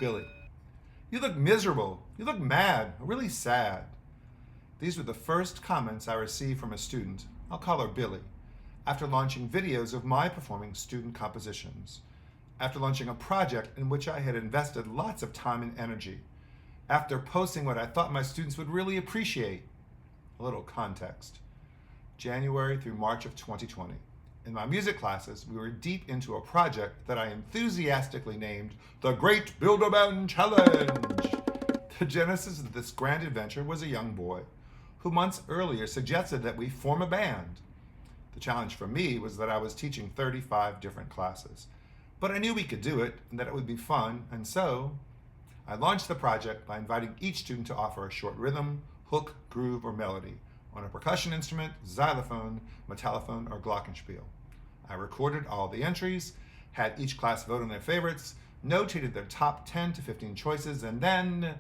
Billie. You look miserable. You look mad, really sad. These were the first comments I received from a student, I'll call her Billie, after launching videos of my performing student compositions, after launching a project in which I had invested lots of time and energy, after posting what I thought my students would really appreciate. A little context. January through March of 2020. In my music classes, we were deep into a project that I enthusiastically named the Great Build-A-Man Challenge. The genesis of this grand adventure was a young boy who months earlier suggested that we form a band. The challenge for me was that I was teaching 35 different classes, but I knew we could do it and that it would be fun, and so I launched the project by inviting each student to offer a short rhythm, hook, groove, or melody on a percussion instrument, xylophone, metallophone, or glockenspiel. I recorded all the entries, had each class vote on their favorites, notated their top 10 to 15 choices, and then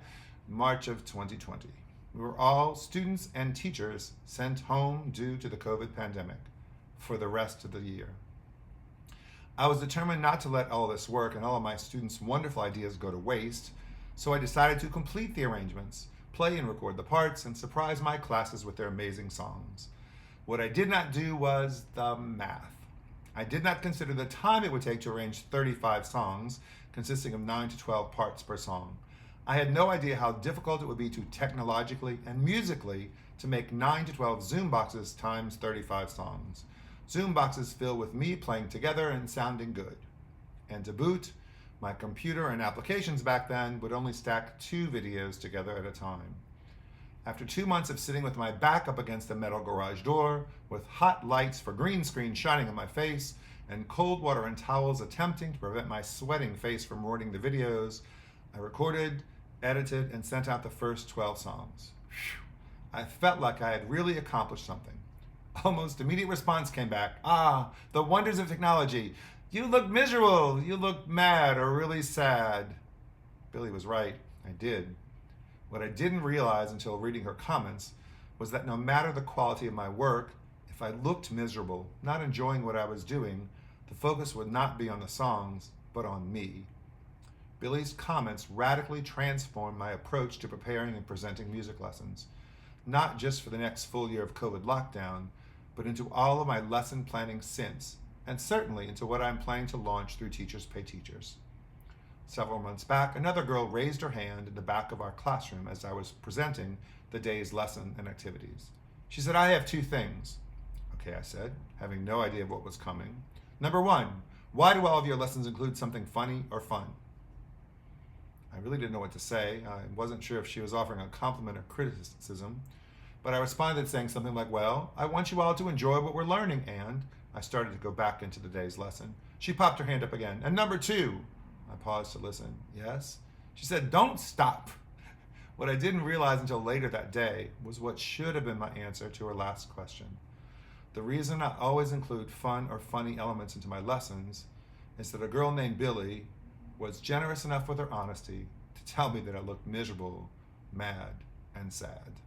March of 2020. We were all students and teachers sent home due to the COVID pandemic for the rest of the year. I was determined not to let all this work and all of my students' wonderful ideas go to waste, so I decided to complete the arrangements, play and record the parts, and surprise my classes with their amazing songs. What I did not do was the math. I did not consider the time it would take to arrange 35 songs, consisting of 9 to 12 parts per song. I had no idea how difficult it would be to technologically and musically to make 9 to 12 Zoom boxes times 35 songs. Zoom boxes filled with me playing together and sounding good. And to boot, my computer and applications back then would only stack 2 videos together at a time. After 2 months of sitting with my back up against the metal garage door, with hot lights for green screen shining on my face, and cold water and towels attempting to prevent my sweating face from ruining the videos, I recorded, edited, and sent out the first 12 songs. Whew. I felt like I had really accomplished something. Almost immediate response came back. The wonders of technology. You look miserable, you look mad or really sad. Billie was right, I did. What I didn't realize until reading her comments was that no matter the quality of my work, if I looked miserable, not enjoying what I was doing, the focus would not be on the songs, but on me. Billie's comments radically transformed my approach to preparing and presenting music lessons, not just for the next full year of COVID lockdown, but into all of my lesson planning since, and certainly into what I'm planning to launch through Teachers Pay Teachers. Several months back, another girl raised her hand in the back of our classroom as I was presenting the day's lesson and activities. She said, "I have 2 things." Okay, I said, having no idea of what was coming. Number 1, why do all of your lessons include something funny or fun? I really didn't know what to say. I wasn't sure if she was offering a compliment or criticism, but I responded saying something like, "Well, I want you all to enjoy what we're learning," and I started to go back into the day's lesson. She popped her hand up again. "And number 2, I paused to listen. "Yes?" She said, "Don't stop." What I didn't realize until later that day was what should have been my answer to her last question. The reason I always include fun or funny elements into my lessons is that a girl named Billie was generous enough with her honesty to tell me that I looked miserable, mad, and sad.